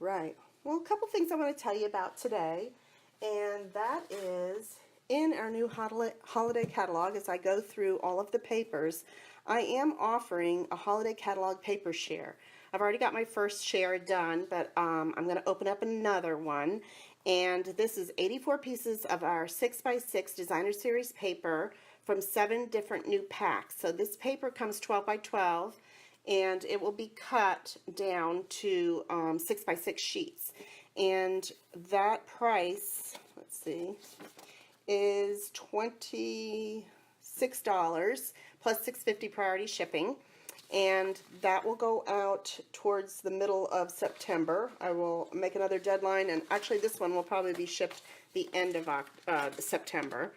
Right. Well, a couple things I want to tell you about today, and that is in our new holiday catalog. As I go through all of the papers, I am offering a holiday catalog paper share. I've already got my first share done, but I'm going to open up another one, and this is 84 pieces of our 6x6 designer series paper from 7 different new packs. So this paper comes 12 by 12, and it will be cut down to 6x6 sheets. And that price, let's see, is $26 plus $6.50 priority shipping. And that will go out towards the middle of September. I will make another deadline, and actually this one will probably be shipped the end of September.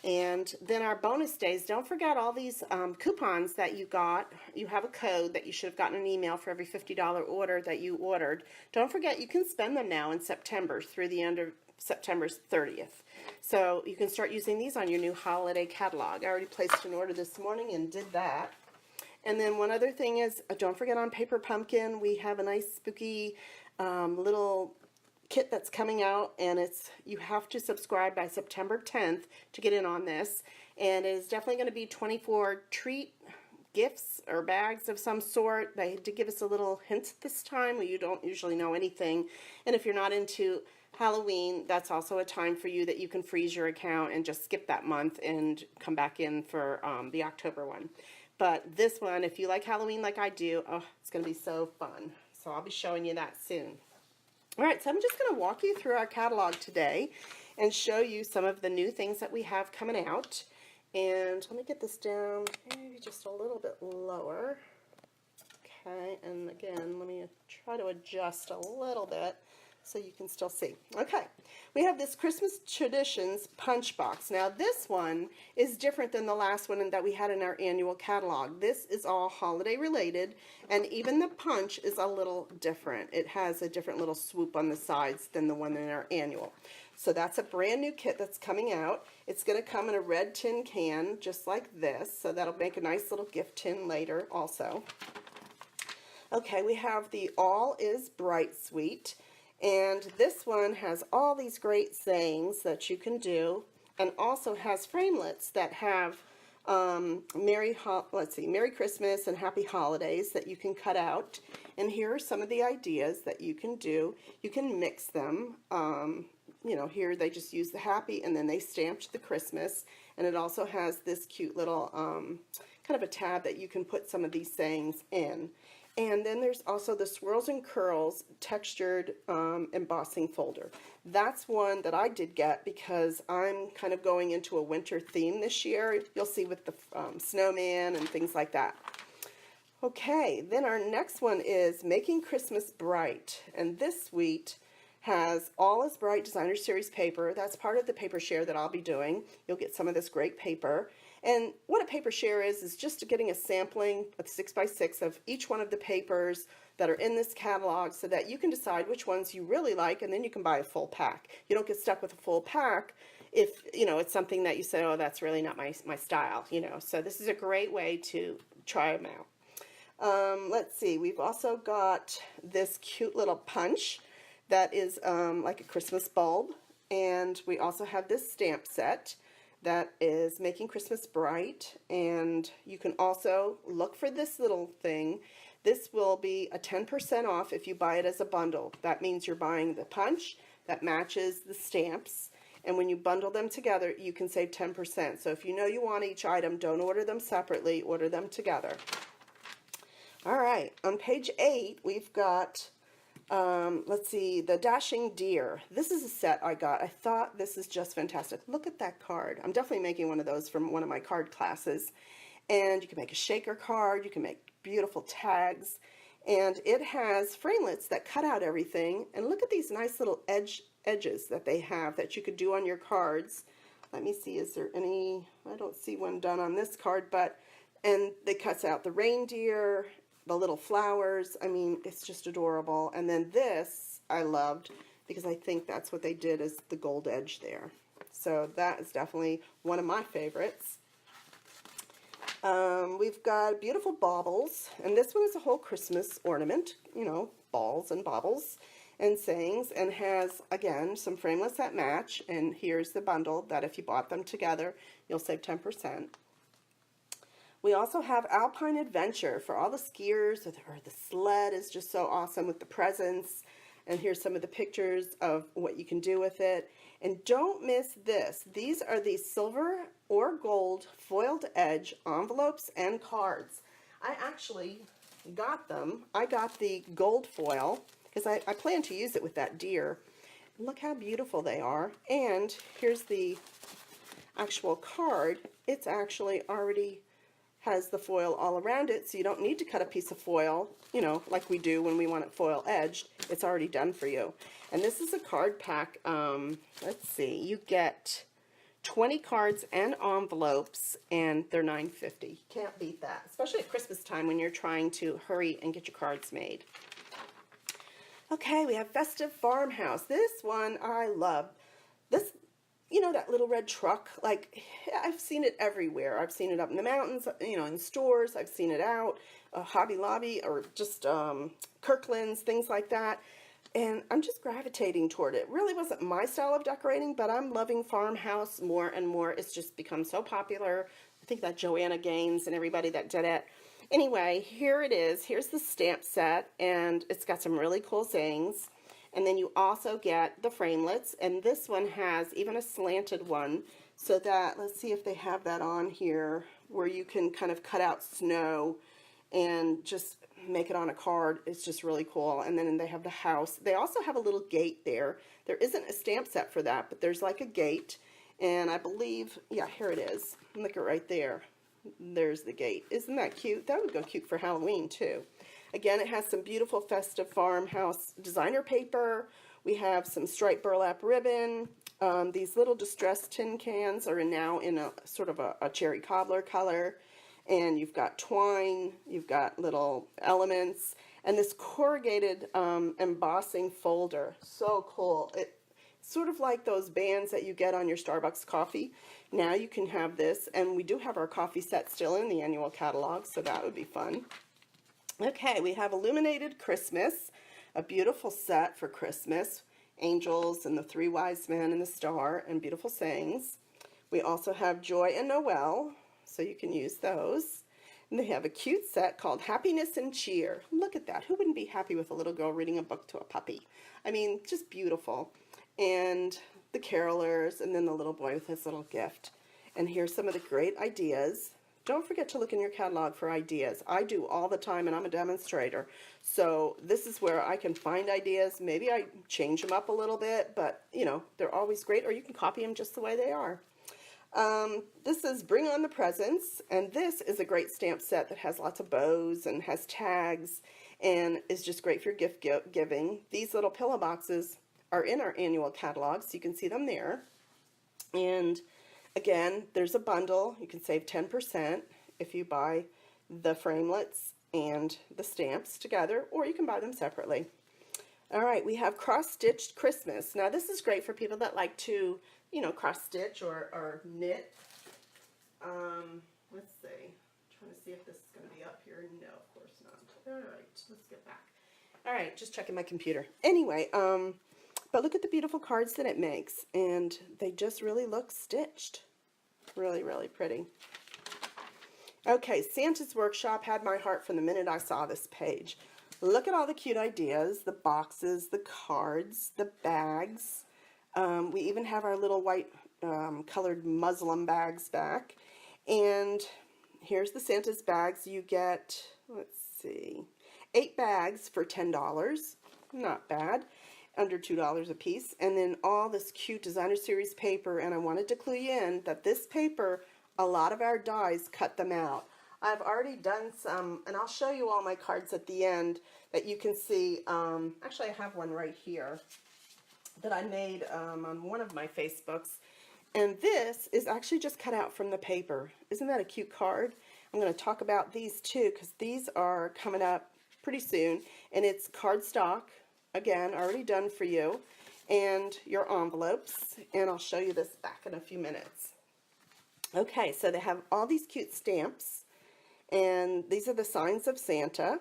And then our bonus days, don't forget all these coupons that you got. You have a code that you should have gotten an email for every $50 order that you ordered. Don't forget you can spend them now in September through the end of September 30th. So you can start using these on your new holiday catalog. I already placed an order this morning and did that. And then one other thing is, don't forget on Paper Pumpkin, we have a nice spooky little kit that's coming out, and you have to subscribe by September 10th to get in on this, and it is definitely going to be 24 treat gifts or bags of some sort. They did give us a little hint this time. You don't usually know anything, and if you're not into Halloween, that's also a time for you that you can freeze your account and just skip that month and come back in for the October one. But this one, if you like Halloween like I do, oh, it's going to be so fun. So I'll be showing you that soon. Alright, so I'm just going to walk you through our catalog today and show you some of the new things that we have coming out. And let me get this down maybe just a little bit lower. Okay, and again, let me try to adjust a little bit so you can still see. Okay, we have this Christmas Traditions punch box. Now this one is different than the last one that we had in our annual catalog. This is all holiday related, and even the punch is a little different. It has a different little swoop on the sides than the one in our annual. So that's a brand new kit that's coming out. It's going to come in a red tin can just like this, so that'll make a nice little gift tin later also. Okay, we have the All Is Bright Suite. And this one has all these great sayings that you can do, and also has framelits that have Merry Christmas and Happy Holidays that you can cut out. And here are some of the ideas that you can do. You can mix them. You know, here they just use the happy and then they stamped the Christmas. And it also has this cute little kind of a tab that you can put some of these sayings in. And then there's also the Swirls and Curls textured embossing folder. That's one that I did get because I'm kind of going into a winter theme this year. You'll see with the snowman and things like that. Okay, then our next one is Making Christmas Bright. And this suite has All Is Bright Designer Series paper. That's part of the paper share that I'll be doing. You'll get some of this great paper. And what a paper share is just getting a sampling of 6x6 of each one of the papers that are in this catalog so that you can decide which ones you really like, and then you can buy a full pack. You don't get stuck with a full pack if, you know, it's something that you say, oh, that's really not my style, you know. So this is a great way to try them out. Let's see, we've also got this cute little punch that is like a Christmas bulb, and we also have this stamp set that is Making Christmas Bright, and you can also look for this little thing. This will be a 10% off if you buy it as a bundle. That means you're buying the punch that matches the stamps, and when you bundle them together, you can save 10%. So if you know you want each item, don't order them separately, order them together. All right, on page 8, we've got let's see, the Dashing Deer. This is a set I got. I thought this is just fantastic. Look at that card. I'm definitely making one of those from one of my card classes. And you can make a shaker card. You can make beautiful tags. And it has framelits that cut out everything. And look at these nice little edges that they have that you could do on your cards. Let me see, is there any, I don't see one done on this card, but, and it cuts out the reindeer, the little flowers. I mean, it's just adorable. And then this I loved because I think that's what they did is the gold edge there. So that is definitely one of my favorites. We've got beautiful baubles, and this one is a whole Christmas ornament, you know, balls and baubles. and sayings, and has, again, some framelits that match. And here's the bundle that if you bought them together, you'll save 10%. We also have Alpine Adventure for all the skiers, or the sled is just so awesome with the presents. And here's some of the pictures of what you can do with it. And don't miss this. These are the silver or gold foiled edge envelopes and cards. I actually got them. I got the gold foil because I plan to use it with that deer. Look how beautiful they are. And here's the actual card. It's actually already has the foil all around it, so you don't need to cut a piece of foil, you know, like we do when we want it foil edged. It's already done for you. And this is a card pack. Let's see, you get 20 cards and envelopes, and they're $9.50. Can't beat that, especially at Christmas time when you're trying to hurry and get your cards made. Okay, we have Festive Farmhouse. This one I love. This, you know, that little red truck, like, I've seen it everywhere. I've seen it up in the mountains, you know, in stores. I've seen it out, Hobby Lobby, or just Kirkland's, things like that. And I'm just gravitating toward it. Really wasn't my style of decorating, but I'm loving Farmhouse more and more. It's just become so popular. I think that Joanna Gaines and everybody that did it. Anyway, here it is. Here's the stamp set, and it's got some really cool sayings. And then you also get the framelits, and this one has even a slanted one, so that, let's see if they have that on here, where you can kind of cut out snow and just make it on a card. It's just really cool. And then they have the house. They also have a little gate there. There isn't a stamp set for that, but there's like a gate, and I believe, yeah, here it is. Look at right there. There's the gate. Isn't that cute? That would go cute for Halloween too. Again, it has some beautiful Festive Farmhouse designer paper. We have some striped burlap ribbon. These little distressed tin cans are now in a sort of a cherry cobbler color. And you've got twine, you've got little elements, and this corrugated embossing folder. So cool. It's sort of like those bands that you get on your Starbucks coffee. Now you can have this, and we do have our coffee set still in the annual catalog, so that would be fun. Okay, we have Illuminated Christmas, a beautiful set for Christmas. Angels and the three wise men and the star and beautiful sayings. We also have Joy and Noel, so you can use those. And they have a cute set called Happiness and Cheer. Look at that. Who wouldn't be happy with a little girl reading a book to a puppy? I mean, just beautiful. And the carolers, and then the little boy with his little gift. And here's some of the great ideas. Don't forget to look in your catalog for ideas. I do all the time, and I'm a demonstrator. So this is where I can find ideas. Maybe I change them up a little bit, but, you know, they're always great, or you can copy them just the way they are. This is Bring on the Presents, and this is a great stamp set that has lots of bows and has tags and is just great for gift giving. These little pillow boxes are in our annual catalog, so you can see them there. And again, there's a bundle. You can save 10% if you buy the framelits and the stamps together, or you can buy them separately. All right, we have cross-stitched Christmas. Now, this is great for people that like to, you know, cross-stitch or knit. Let's see. I'm trying to see if this is going to be up here. No, of course not. All right, let's get back. All right, just checking my computer. Anyway, but look at the beautiful cards that it makes, and they just really look stitched. Really, really pretty. Okay, Santa's Workshop had my heart from the minute I saw this page. Look at all the cute ideas, the boxes, the cards, the bags. We even have our little white colored muslin bags back. And here's the Santa's bags. You get, let's see, 8 bags for $10. Not bad. Under $2 a piece. And then all this cute designer series paper. And I wanted to clue you in that this paper, a lot of our dies cut them out. I've already done some, and I'll show you all my cards at the end that you can see. Actually, I have one right here that I made on one of my Facebooks. And this is actually just cut out from the paper. Isn't that a cute card? I'm going to talk about these too, because these are coming up pretty soon. And it's cardstock, again, already done for you, and your envelopes. And I'll show you this back in a few minutes. Okay, so they have all these cute stamps. And these are the signs of Santa.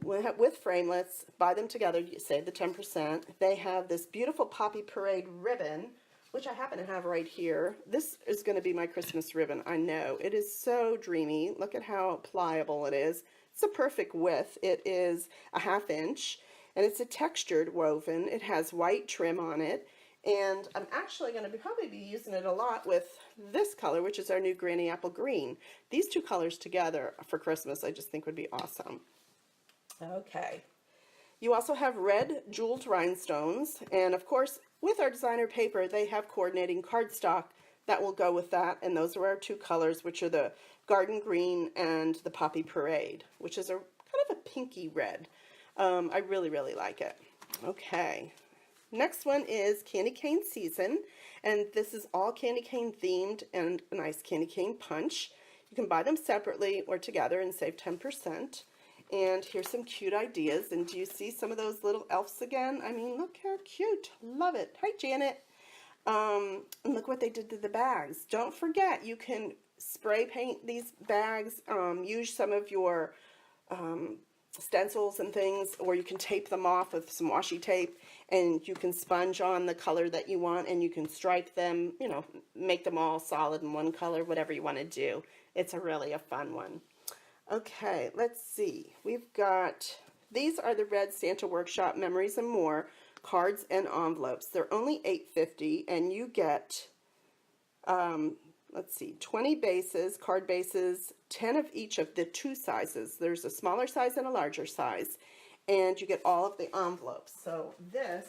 with framelits. Buy them together, you save the 10%. They have this beautiful Poppy Parade ribbon, which I happen to have right here. This is going to be my Christmas ribbon, I know. It is so dreamy. Look at how pliable it is. It's a perfect width. It is a 1/2 inch, and it's a textured woven. It has white trim on it, and I'm actually going to probably be using it a lot with this color, which is our new Granny Apple Green. These two colors together for Christmas I just think would be awesome. Okay. You also have red jeweled rhinestones, and of course with our designer paper they have coordinating cardstock that will go with that, and those are our two colors, which are the Garden Green and the Poppy Parade, which is a kind of a pinky red. I really like it. Okay. Next one is Candy Cane Season, and this is all candy cane themed and a nice candy cane punch. You can buy them separately or together and save 10%. And here's some cute ideas. And do you see some of those little elves again? I mean, look how cute. Love it. Hi, Janet. And look what they did to the bags. Don't forget, you can spray paint these bags, use some of your stencils and things, or you can tape them off with some washi tape, and you can sponge on the color that you want, and you can stripe them, you know, make them all solid in one color, whatever you want to do. It's really a fun one. Okay, let's see. We've got, these are the Red Santa Workshop Memories and More cards and envelopes. They're only $8.50, and you get, let's see, 20 bases, card bases, 10 of each of the two sizes. There's a smaller size and a larger size, and you get all of the envelopes. So this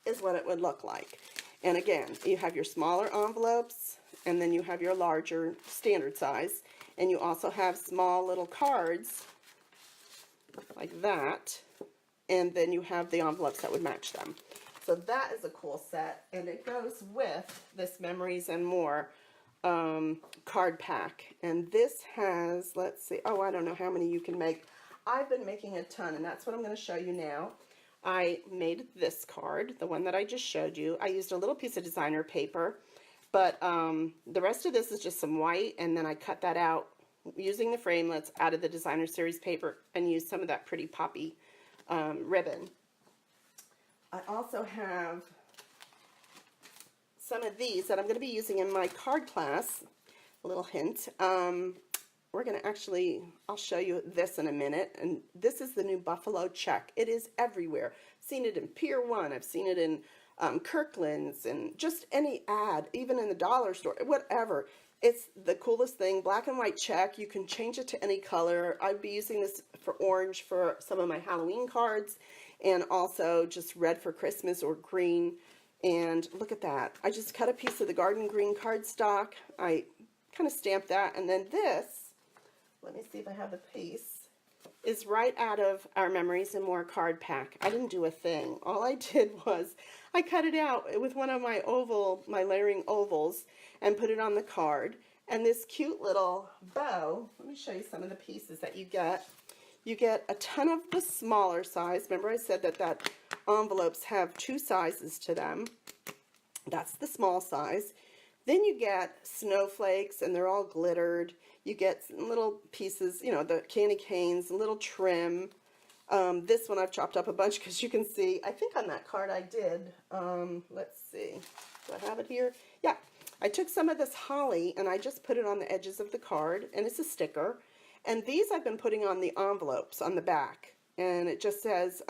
is what it would look like. And again, you have your smaller envelopes, and then you have your larger standard size. And you also have small little cards like that, and then you have the envelopes that would match them. So that is a cool set, and it goes with this Memories and More card pack. And this has, let's see, oh, I don't know how many you can make. I've been making a ton, and that's what I'm going to show you now. I made this card, the one that I just showed you. I used a little piece of designer paper. But the rest of this is just some white, and then I cut that out using the framelits out of the designer series paper and used some of that pretty poppy ribbon. I also have some of these that I'm going to be using in my card class. A little hint. We're going to actually, I'll show you this in a minute, and this is the new Buffalo Check. It is everywhere. I've seen it in Pier 1. I've seen it in Kirkland's, and just any ad, even in the dollar store, whatever. It's the coolest thing. Black and white check. You can change it to any color. I'd be using this for orange for some of my Halloween cards, and also just red for Christmas or green. And look at that. I just cut a piece of the Garden Green cardstock. I kind of stamped that, and then this, let me see if I have the piece, is right out of our Memories and More card pack. I didn't do a thing. All I did was I cut it out with one of my layering ovals and put it on the card. And this cute little bow, let me show you some of the pieces that you get. You get a ton of the smaller size. Remember I said that envelopes have two sizes to them. That's the small size. Then you get snowflakes, and they're all glittered. You get little pieces, you know, the candy canes, a little trim. This one I've chopped up a bunch because you can see, I think on that card I did, let's see, do I have it here? Yeah, I took some of this holly and I just put it on the edges of the card, and it's a sticker. And these I've been putting on the envelopes on the back, and it just says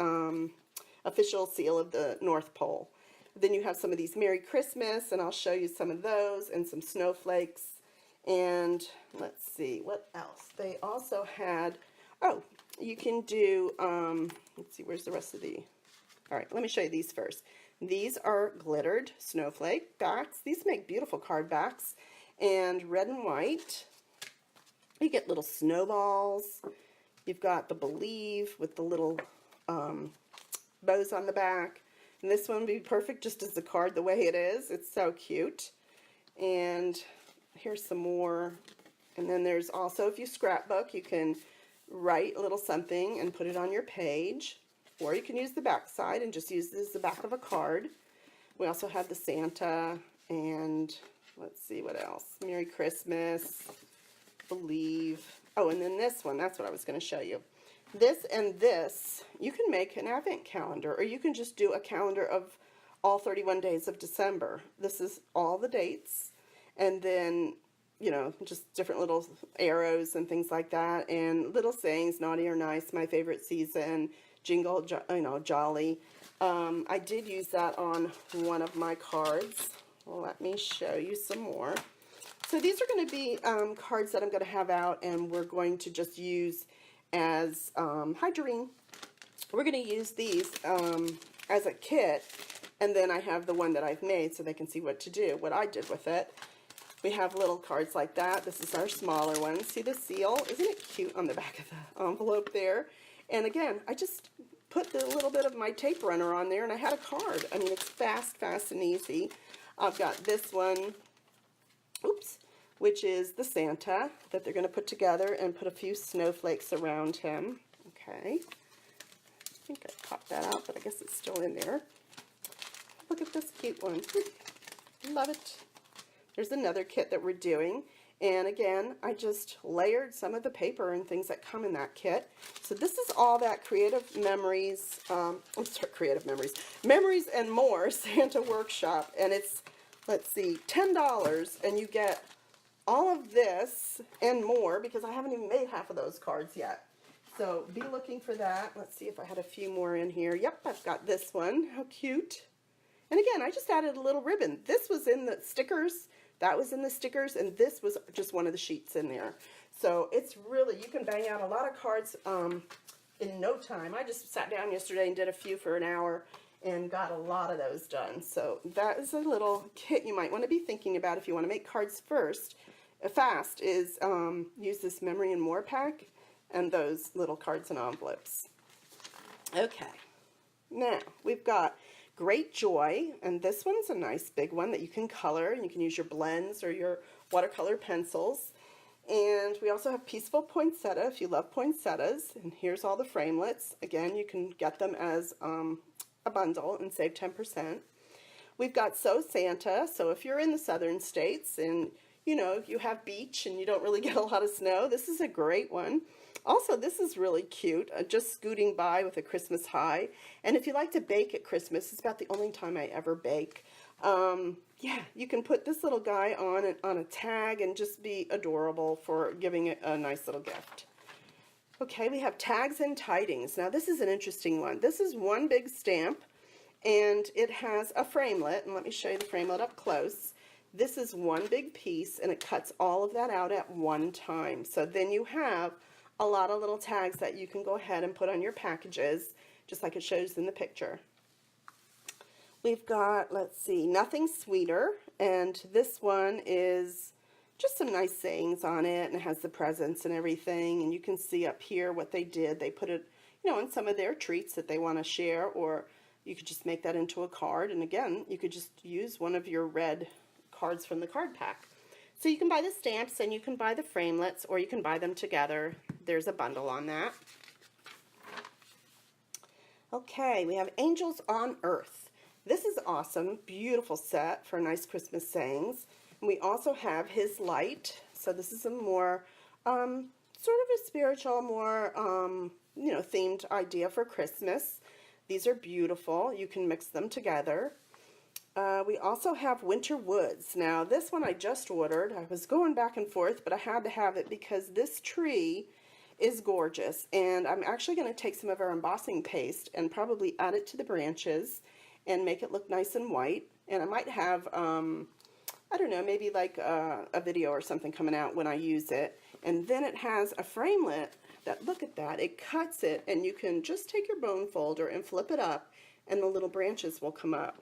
official seal of the North Pole. Then you have some of these Merry Christmas, and I'll show you some of those, and some snowflakes. And let's see, what else? They also had, oh, you can do, let's see, where's the rest of the, all right, let me show you these first. These are glittered snowflake backs. These make beautiful card backs, and red and white. You get little snowballs. You've got the Believe with the little bows on the back. And this one would be perfect just as a card the way it is. It's so cute. And here's some more. And then there's also, if you scrapbook, you can write a little something and put it on your page. Or you can use the back side and just use this as the back of a card. We also have the Santa, and let's see what else. Merry Christmas, Believe. Oh, and then this one, that's what I was going to show you. This and this, you can make an advent calendar, or you can just do a calendar of all 31 days of December. This is all the dates, and then, you know, just different little arrows and things like that, and little sayings, naughty or nice, my favorite season, jingle, jolly. I did use that on one of my cards. Let me show you some more. So these are going to be cards that I'm going to have out, and we're going to just use as, hi Doreen, we're going to use these as a kit, and then I have the one that I've made so they can see what to do, what I did with it. We have little cards like that. This is our smaller one. See the seal? Isn't it cute on the back of the envelope there? And again, I just put the little bit of my tape runner on there, and I had a card. I mean, it's fast and easy. I've got this one, oops, which is the Santa that they're going to put together and put a few snowflakes around him. Okay. I think I popped that out, but I guess it's still in there. Look at this cute one. Love it. There's another kit that we're doing. And again, I just layered some of the paper and things that come in that kit. So this is all that Creative Memories, Memories and More Santa Workshop. And it's, let's see, $10, and you get all of this and more, because I haven't even made half of those cards yet. So be looking for that. Let's see if I had a few more in here. Yep, I've got this one. How cute. And again, I just added a little ribbon. This was in the stickers. That was in the stickers, and this was just one of the sheets in there. So it's really, you can bang out a lot of cards in no time. I just sat down yesterday and did a few for an hour and got a lot of those done. So that is a little kit you might want to be thinking about if you want to make cards fast, is use this Memory and More pack and those little cards and envelopes. Okay, now we've got Great Joy, and this one's a nice big one that you can color, and you can use your blends or your watercolor pencils. And we also have Peaceful Poinsettia if you love poinsettias, and here's all the framelits. Again, you can get them as a bundle and save 10%. We've got So Santa, so if you're in the southern states and you know you have beach and you don't really get a lot of snow, this is a great one. Also, this is really cute, just scooting by with a Christmas high. And if you like to bake at Christmas, it's about the only time I ever bake. Yeah, you can put this little guy on a tag and just be adorable for giving it a nice little gift. Okay, we have Tags and Tidings. Now, this is an interesting one. This is one big stamp, and it has a framelit. And let me show you the framelit up close. This is one big piece, and it cuts all of that out at one time. So then you have a lot of little tags that you can go ahead and put on your packages, just like it shows in the picture. We've got, let's see, Nothing Sweeter, and this one is just some nice sayings on it, and it has the presents and everything, and you can see up here what they did. They put it, you know, in some of their treats that they want to share, or you could just make that into a card, and again, you could just use one of your red cards from the card pack. So you can buy the stamps and you can buy the framelits, or you can buy them together. There's a bundle on that. Okay, we have Angels on Earth. This is awesome, beautiful set for nice Christmas sayings. And we also have His Light. So this is a more sort of a spiritual, more you know, themed idea for Christmas. These are beautiful. You can mix them together. We also have Winter Woods. Now, this one I just ordered. I was going back and forth, but I had to have it because this tree is gorgeous. And I'm actually going to take some of our embossing paste and probably add it to the branches and make it look nice and white. And I might have, I don't know, maybe like a video or something coming out when I use it. And then it has a framelit that, look at that, it cuts it, and you can just take your bone folder and flip it up, and the little branches will come up.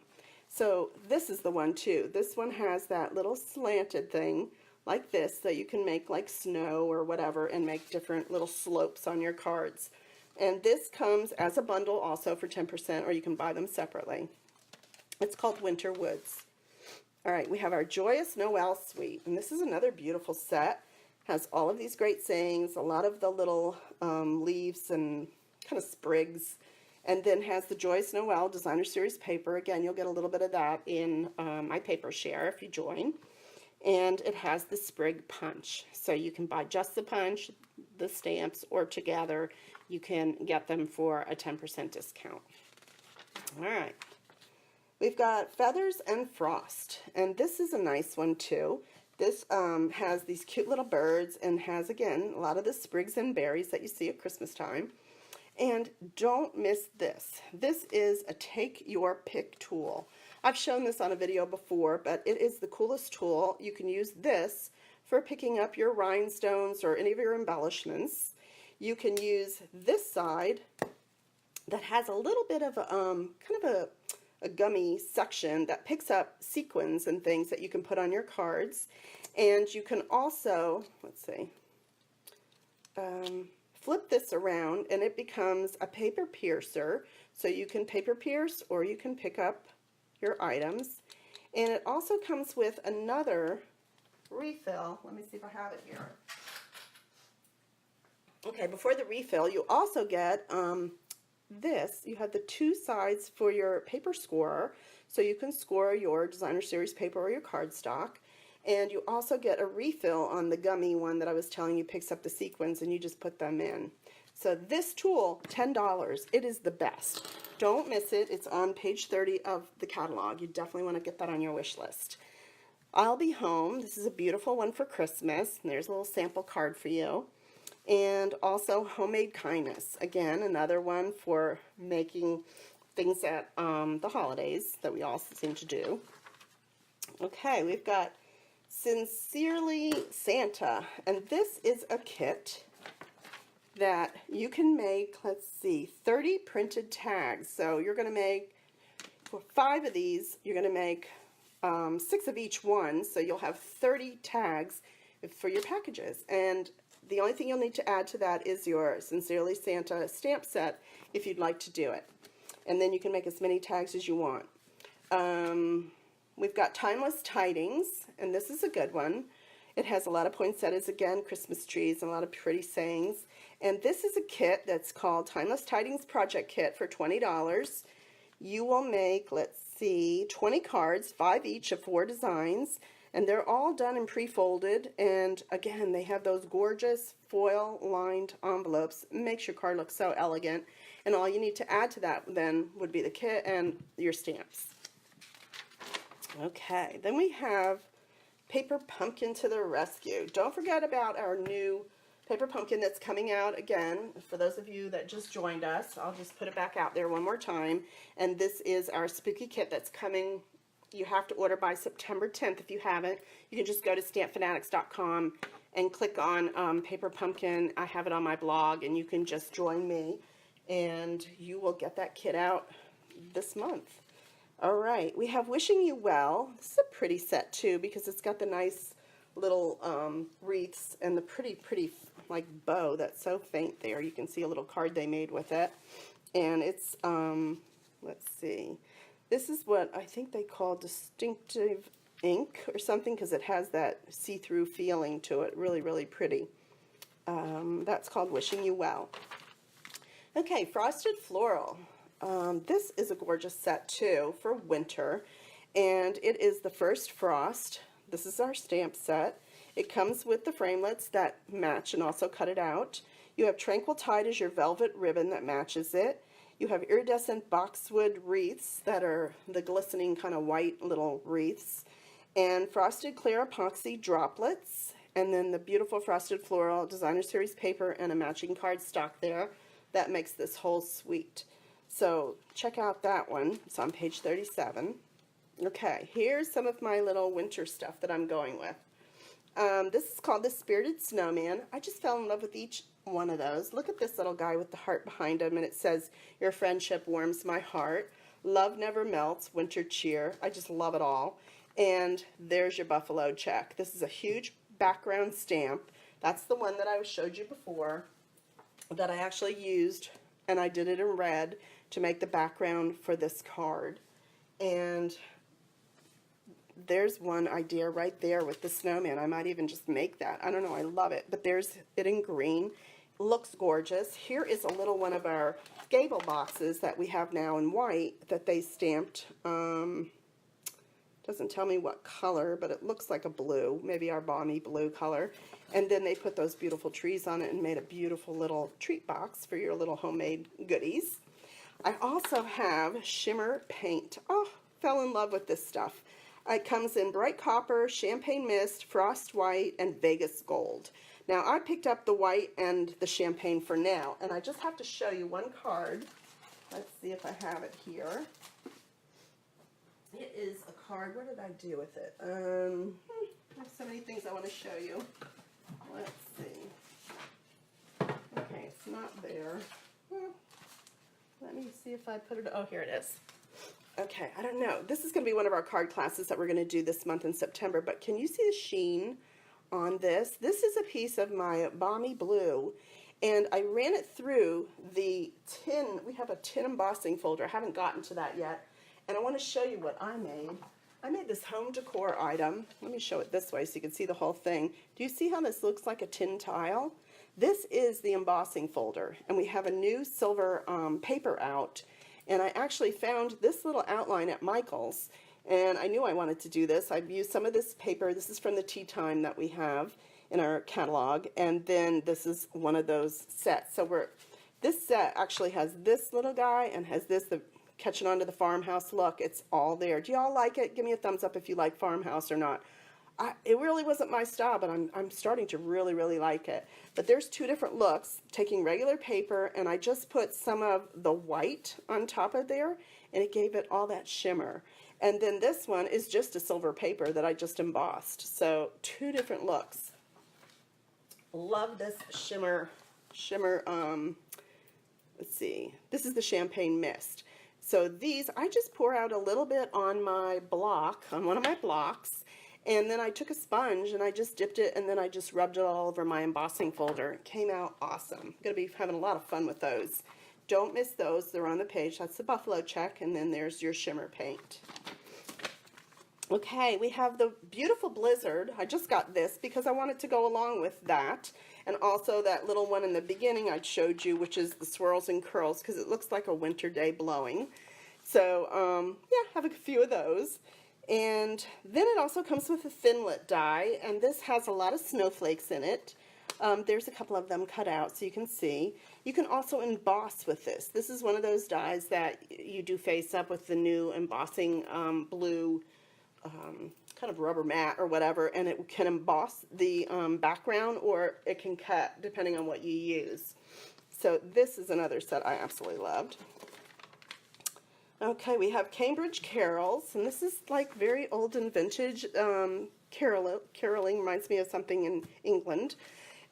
So this is the one too. This one has that little slanted thing like this that you can make like snow or whatever and make different little slopes on your cards. And this comes as a bundle also for 10%, or you can buy them separately. It's called Winter Woods. All right, we have our Joyous Noel Suite, and this is another beautiful set. Has all of these great sayings, a lot of the little leaves and kind of sprigs. And then has the Joyous Noel Designer Series paper. Again, you'll get a little bit of that in my paper share if you join. And it has the sprig punch. So you can buy just the punch, the stamps, or together you can get them for a 10% discount. All right. We've got Feathers and Frost, and this is a nice one too. This has these cute little birds and has, again, a lot of the sprigs and berries that you see at Christmas time. And don't miss this. This is a take your pick tool. I've shown this on a video before, but it is the coolest tool. You can use this for picking up your rhinestones or any of your embellishments. You can use this side that has a little bit of a, kind of a gummy section that picks up sequins and things that you can put on your cards. And you can also, let's see, flip this around and it becomes a paper piercer. So you can paper pierce or you can pick up your items. And it also comes with another refill. Let me see if I have it here. Okay, before the refill, you also get this. You have the two sides for your paper scorer, so you can score your designer series paper or your cardstock. And you also get a refill on the gummy one that I was telling you picks up the sequins, and you just put them in. So this tool, $10. It is the best. Don't miss it. It's on page 30 of the catalog. You definitely want to get that on your wish list. I'll Be Home. This is a beautiful one for Christmas. And there's a little sample card for you. And also Homemade Kindness. Again, another one for making things at the holidays that we all seem to do. Okay, we've got Sincerely Santa. And this is a kit that you can make, let's see, 30 printed tags. So you're going to make, for 5 of these, you're going to make 6 of each one. So you'll have 30 tags for your packages. And the only thing you'll need to add to that is your Sincerely Santa stamp set if you'd like to do it. And then you can make as many tags as you want. We've got Timeless Tidings, and this is a good one. It has a lot of poinsettias, again, Christmas trees, and a lot of pretty sayings. And this is a kit that's called Timeless Tidings Project Kit for $20. You will make, let's see, 20 cards, 5 each of 4 designs. And they're all done and pre-folded, and again, they have those gorgeous foil-lined envelopes. It makes your card look so elegant, and all you need to add to that then would be the kit and your stamps. Okay, then we have Paper Pumpkin to the Rescue. Don't forget about our new Paper Pumpkin that's coming out again. For those of you that just joined us, I'll just put it back out there one more time. And this is our spooky kit that's coming. You have to order by September 10th if you haven't. You can just go to Stampfunatics.com and click on Paper Pumpkin. I have it on my blog, and you can just join me, and you will get that kit out this month. All right, we have Wishing You Well. This is a pretty set, too, because it's got the nice little wreaths and the pretty, like, bow that's so faint there. You can see a little card they made with it. And it's, let's see. This is what I think they call distinctive ink or something, because it has that see-through feeling to it. Really, really pretty. That's called Wishing You Well. Okay, Frosted Floral. This is a gorgeous set too for winter, and it is the first frost. This is our stamp set. It comes with the framelits that match and also cut it out. You have Tranquil Tide as your velvet ribbon that matches it. You have iridescent boxwood wreaths that are the glistening kind of white little wreaths, and frosted clear epoxy droplets, and then the beautiful frosted floral designer series paper and a matching cardstock there. That makes this whole suite. So check out that one. It's on page 37. Okay, here's some of my little winter stuff that I'm going with. This is called the Spirited Snowman. I just fell in love with each one of those. Look at this little guy with the heart behind him, and it says, "Your friendship warms my heart. Love never melts. Winter cheer." I just love it all. And there's your buffalo check. This is a huge background stamp. That's the one that I showed you before that I actually used, and I did it in red to make the background for this card. And there's one idea right there with the snowman. I might even just make that. I don't know, I love it. But there's it in green. It looks gorgeous. Here is a little one of our gable boxes that we have now in white that they stamped Doesn't tell me what color, but it looks like a blue, maybe our balmy blue color. And then they put those beautiful trees on it and made a beautiful little treat box for your little homemade goodies. I also have shimmer paint. Oh, fell in love with this stuff. It comes in bright copper, champagne mist, frost white, and Vegas gold. Now, I picked up the white and the champagne for now, and I just have to show you one card. Let's see if I have it here. It is a card. What did I do with it? I have so many things I want to show you. Let's see. Okay, it's not there. Let me see if I put it. Oh, here it is. Okay, I don't know. This is going to be one of our card classes that we're going to do this month in September, but can you see the sheen on this? This is a piece of my balmy blue, and I ran it through the tin. We have a tin embossing folder. I haven't gotten to that yet, and I want to show you what I made. I made this home decor item. Let me show it this way so you can see the whole thing. Do you see how this looks like a tin tile? This is the embossing folder, and we have a new silver paper out. And I actually found this little outline at Michael's, and I knew I wanted to do this. I've used some of this paper. This is from the tea time that we have in our catalog, and then this is one of those sets. So this set actually has this little guy and has this, the catching on to the farmhouse look. It's all there. Do y'all like it? Give me a thumbs up if you like farmhouse or not. It really wasn't my style, but I'm starting to really, really like it. But there's two different looks, taking regular paper, and I just put some of the white on top of there, and it gave it all that shimmer. And then this one is just a silver paper that I just embossed. So two different looks. Love this shimmer, let's see, this is the champagne mist. So these, I just pour out a little bit on my block, on one of my blocks, and then I took a sponge and I just dipped it, and then I just rubbed it all over my embossing folder. It came out awesome. I'm going to be having a lot of fun with those. Don't miss those. They're on the page. That's the buffalo check, and then there's your shimmer paint. Okay, we have the beautiful blizzard. I just got this because I wanted to go along with that. And also that little one in the beginning I showed you, which is the swirls and curls, because it looks like a winter day blowing. So, yeah, have a few of those. And then it also comes with a thinlit die, and this has a lot of snowflakes in it. There's a couple of them cut out so you can see. You can also emboss with this. This is one of those dies that you do face up with the new embossing blue kind of rubber mat or whatever, and it can emboss the background, or it can cut depending on what you use. So this is another set I absolutely loved. Okay, we have Cambridge carols, and this is like very old and vintage caroling. Reminds me of something in England.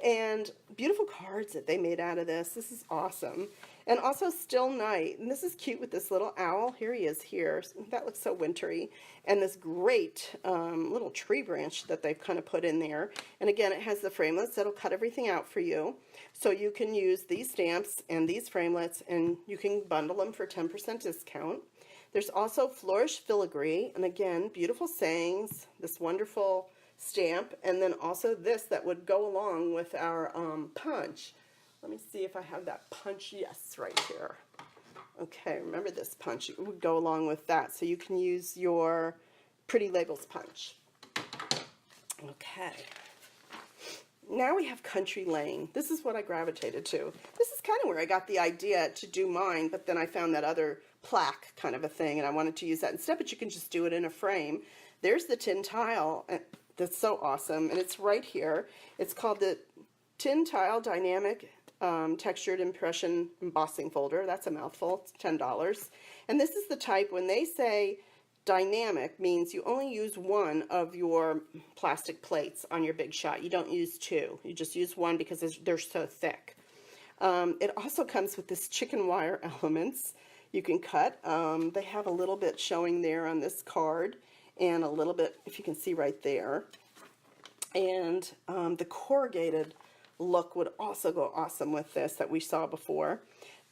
And beautiful cards that they made out of this. This is awesome. And also Still Night. And this is cute with this little owl. Here he is here. That looks so wintry. And this great little tree branch that they've kind of put in there. And again, it has the framelits that'll cut everything out for you. So you can use these stamps and these framelits, and you can bundle them for 10% discount. There's also Flourish Filigree. And again, beautiful sayings. This wonderful stamp, and then also this that would go along with our punch. Let me see if I have that punch. Yes, right here. Okay, remember this punch. It would go along with that, so you can use your Pretty Labels punch. Okay. Now we have Country Lane. This is what I gravitated to. This is kind of where I got the idea to do mine, but then I found that other plaque kind of a thing, and I wanted to use that instead, but you can just do it in a frame. There's the tin tile. That's so awesome, and it's right here. It's called the Tin Tile Dynamic Textured Impression Embossing Folder. That's a mouthful. It's $10. And this is the type, when they say dynamic, means you only use one of your plastic plates on your big shot. You don't use two. You just use one because they're so thick. It also comes with this chicken wire elements you can cut. They have a little bit showing there on this card, and a little bit, if you can see right there. And the corrugated look would also go awesome with this that we saw before.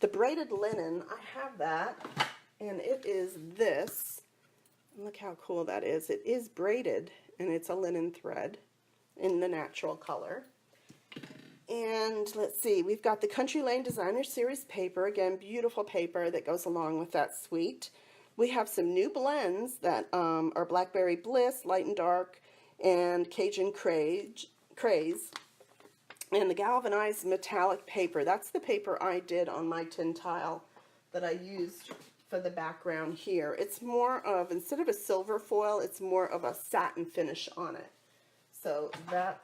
The braided linen, I have that, and it is this. Look how cool that is. It is braided, and it's a linen thread in the natural color. And let's see, we've got the Country Lane Designer Series paper. Again, beautiful paper that goes along with that suite. We have some new blends that are Blackberry Bliss, Light and Dark, and Cajun Craze. And the galvanized metallic paper, that's the paper I did on my tin tile that I used for the background here. It's more of, instead of a silver foil, it's more of a satin finish on it. So that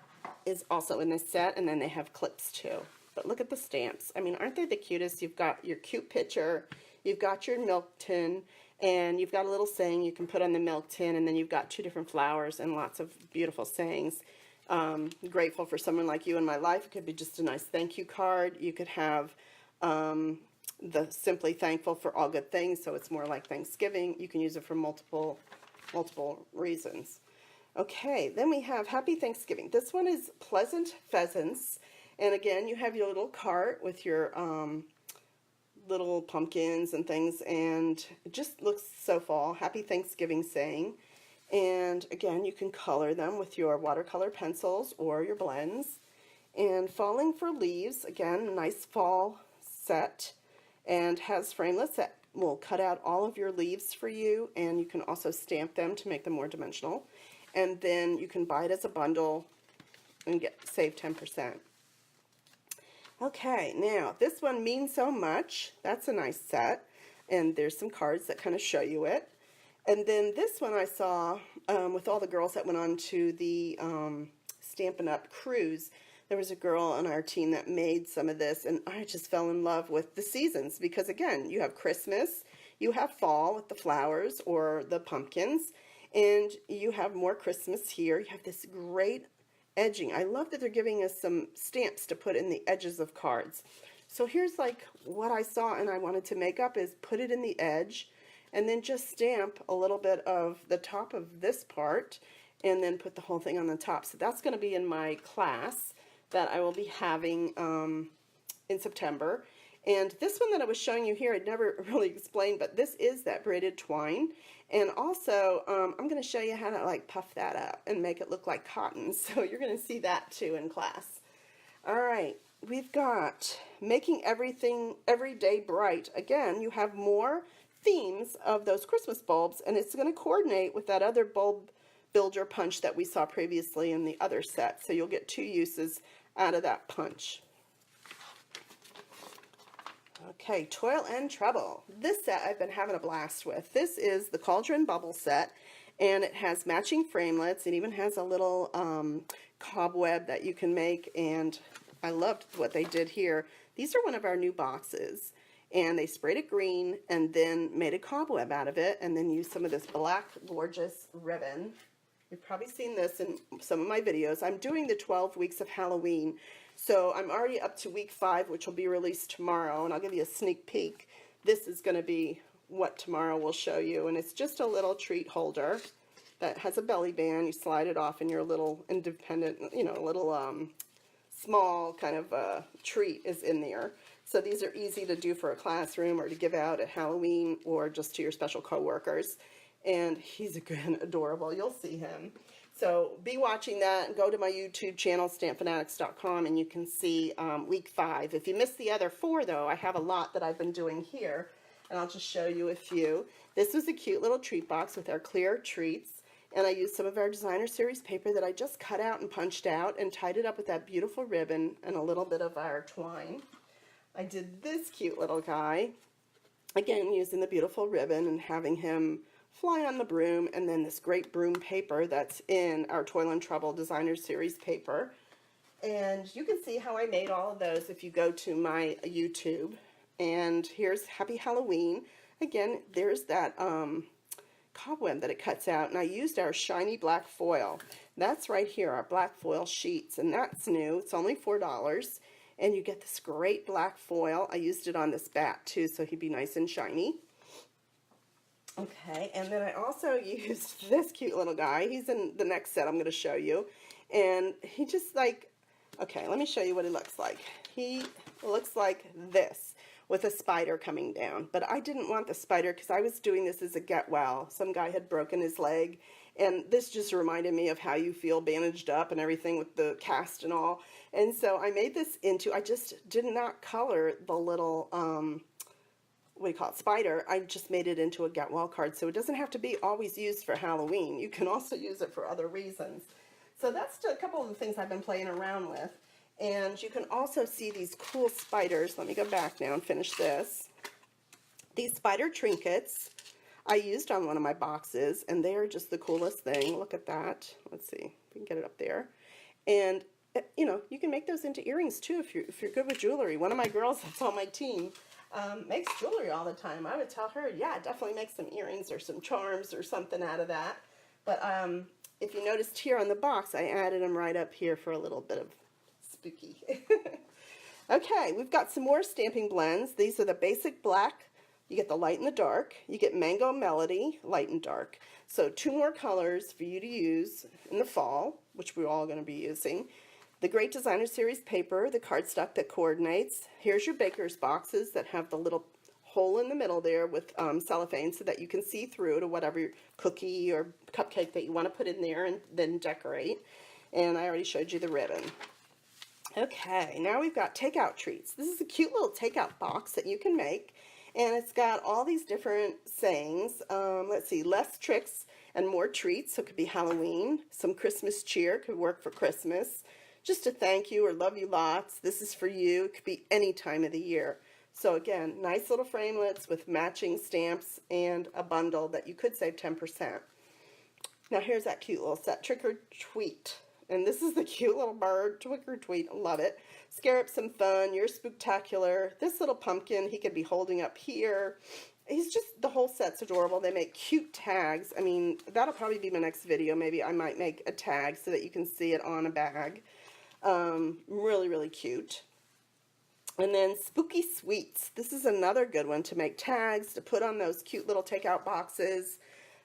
is also in this set, and then they have clips too. But look at the stamps. I mean, aren't they the cutest? You've got your cute picture, you've got your milk tin, and you've got a little saying you can put on the milk tin, and then you've got 2 different flowers and lots of beautiful sayings. Grateful for someone like you in my life. It could be just a nice thank you card. You could have the simply thankful for all good things, so it's more like Thanksgiving. You can use it for multiple reasons. Okay, then we have Happy Thanksgiving. This one is Pleasant Pheasants, and again you have your little cart with your little pumpkins and things, and it just looks so fall. Happy Thanksgiving saying. And again, you can color them with your watercolor pencils or your blends. And Falling for Leaves, again, nice fall set, and has framelits that will cut out all of your leaves for you, and you can also stamp them to make them more dimensional. And then you can buy it as a bundle and save 10%. Okay, now this one Means So Much. That's a nice set, and there's some cards that kind of show you it. And then this one I saw with all the girls that went on to the Stampin' Up cruise. There was a girl on our team that made some of this, and I just fell in love with the seasons because, again, you have Christmas, you have fall with the flowers or the pumpkins, and you have more Christmas here. You have this great edging. I love that they're giving us some stamps to put in the edges of cards. So here's like what I saw and I wanted to make up is put it in the edge, and then just stamp a little bit of the top of this part and then put the whole thing on the top. So that's going to be in my class that I will be having in September. And this one that I was showing you here, I'd never really explained, but this is that braided twine. And also, I'm going to show you how to like puff that up and make it look like cotton. So you're going to see that too in class. All right, we've got Making Everything Every Day Bright. Again, you have more themes of those Christmas bulbs, and it's going to coordinate with that other bulb builder punch that we saw previously in the other set. So you'll get 2 uses out of that punch. Okay, Toil and Trouble. This set I've been having a blast with. This is the Cauldron Bubble set, and it has matching framelits. It even has a little cobweb that you can make, and I loved what they did here. These are one of our new boxes, and they sprayed it green and then made a cobweb out of it, and then used some of this black gorgeous ribbon. You've probably seen this in some of my videos. I'm doing the 12 weeks of Halloween, so I'm already up to week 5, which will be released tomorrow, and I'll give you a sneak peek. This is going to be what tomorrow will show you, and it's just a little treat holder that has a belly band. You slide it off, and your little independent, you know, little small kind of treat is in there. So these are easy to do for a classroom or to give out at Halloween or just to your special coworkers. And he's again adorable. You'll see him. So be watching that and go to my YouTube channel, Stampfunatics.com, and you can see week 5. If you missed the other 4, though, I have a lot that I've been doing here, and I'll just show you a few. This was a cute little treat box with our clear treats, and I used some of our designer series paper that I just cut out and punched out and tied it up with that beautiful ribbon and a little bit of our twine. I did this cute little guy, again using the beautiful ribbon and having him fly on the broom, and then this great broom paper that's in our Toil and Trouble Designer Series paper. And you can see how I made all of those if you go to my YouTube. And here's Happy Halloween. Again, there's that cobweb that it cuts out, and I used our shiny black foil. That's right here, our black foil sheets, and that's new. It's only $4. And you get this great black foil. I used it on this bat too, so he'd be nice and shiny. Okay, and then I also used this cute little guy. He's in the next set I'm going to show you. And he just like, okay, let me show you what he looks like. He looks like this with a spider coming down. But I didn't want the spider because I was doing this as a get well. Some guy had broken his leg. And this just reminded me of how you feel bandaged up and everything with the cast and all. And so I made this into, I just did not color the little what do you call it, spider, I just made it into a get well card. So it doesn't have to be always used for Halloween. You can also use it for other reasons. So that's a couple of the things I've been playing around with. And you can also see these cool spiders. Let me go back now and finish this. These spider trinkets I used on one of my boxes, and they are just the coolest thing. Look at that. Let's see if we can get it up there. And you know, you can make those into earrings too if you're good with jewelry. One of my girls that's on my team makes jewelry all the time. I would tell her, yeah, definitely make some earrings or some charms or something out of that. But if you noticed here on the box, I added them right up here for a little bit of spooky. Okay, we've got some more stamping blends. These are the basic black. You get the light and the dark. You get Mango Melody, light and dark. So 2 more colors for you to use in the fall, which we're all going to be using. The Great Designer Series paper, the cardstock that coordinates. Here's your baker's boxes that have the little hole in the middle there with cellophane so that you can see through to whatever cookie or cupcake that you want to put in there and then decorate. And I already showed you the ribbon. Okay, now we've got Takeout Treats. This is a cute little takeout box that you can make, and it's got all these different sayings. Let's see, less tricks and more treats, so it could be Halloween. Some Christmas cheer, could work for Christmas. Just a thank you or love you lots. This is for you. It could be any time of the year. So again, nice little framelits with matching stamps and a bundle that you could save 10%. Now here's that cute little set, Trick or Tweet. And this is the cute little bird, Trick or Tweet, love it. Scare up some fun, you're spooktacular. This little pumpkin, he could be holding up here. He's just, the whole set's adorable. They make cute tags. I mean, that'll probably be my next video. Maybe I might make a tag so that you can see it on a bag. Really, really cute. And then Spooky Sweets. This is another good one to make tags, to put on those cute little takeout boxes.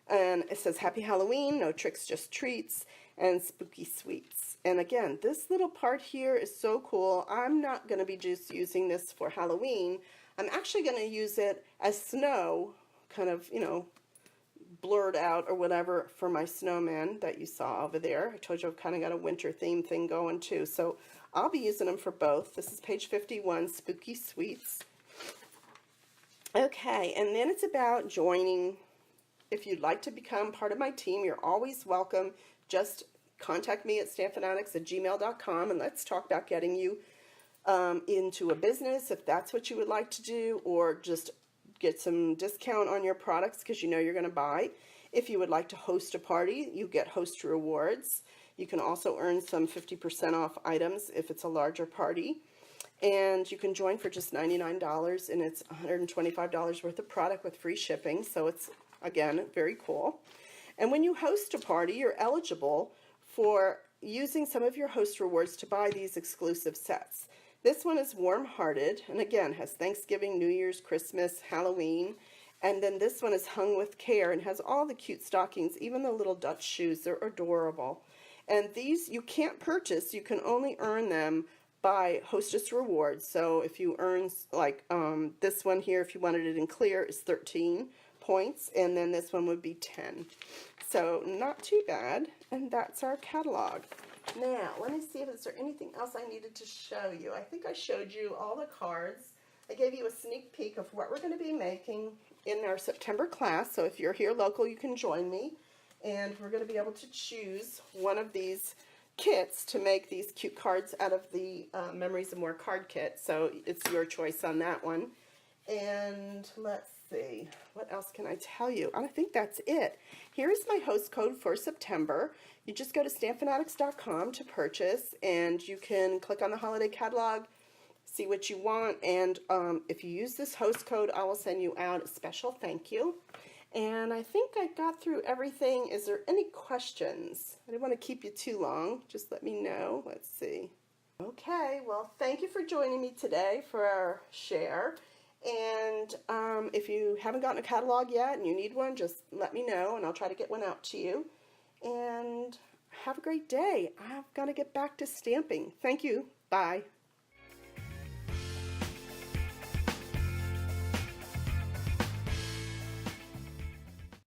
And it says Happy Halloween, no tricks, just treats, and Spooky Sweets. And again, this little part here is so cool. I'm not going to be just using this for Halloween. I'm actually going to use it as snow, kind of, you know, blurred out or whatever for my snowman that you saw over there. I told you I've kind of got a winter theme thing going too. So I'll be using them for both. This is page 51, Spooky Sweets. Okay, and then it's about joining. If you'd like to become part of my team, you're always welcome. Just contact me at stampfunatics@gmail.com and let's talk about getting you into a business if that's what you would like to do, or just get some discount on your products because you know you're going to buy. If you would like to host a party, you get host rewards. You can also earn some 50% off items if it's a larger party. And you can join for just $99, and it's $125 worth of product with free shipping. So it's, again, very cool. And when you host a party, you're eligible for using some of your host rewards to buy these exclusive sets. This one is warm-hearted, and again, has Thanksgiving, New Year's, Christmas, Halloween. And then this one is hung with care and has all the cute stockings, even the little Dutch shoes. They're adorable. And these you can't purchase. You can only earn them by hostess rewards. So if you earn, like this one here, if you wanted it in clear, is 13 points, and then this one would be 10. So not too bad, and that's our catalog. Now, let me see if is there anything else I needed to show you. I think I showed you all the cards. I gave you a sneak peek of what we're going to be making in our September class, so if you're here local, you can join me, and we're going to be able to choose one of these kits to make these cute cards out of the Memories of More card kit, so it's your choice on that one. And let's see, what else can I tell you? I think that's it. Here is my host code for September. You just go to stampfunatics.com to purchase, and you can click on the holiday catalog, see what you want, and if you use this host code, I will send you out a special thank you. And I think I got through everything. Is there any questions? I didn't want to keep you too long. Just let me know. Let's see. Okay, well, thank you for joining me today for our share. And if you haven't gotten a catalog yet and you need one, just let me know and I'll try to get one out to you. And have a great day. I've got to get back to stamping. Thank you. Bye.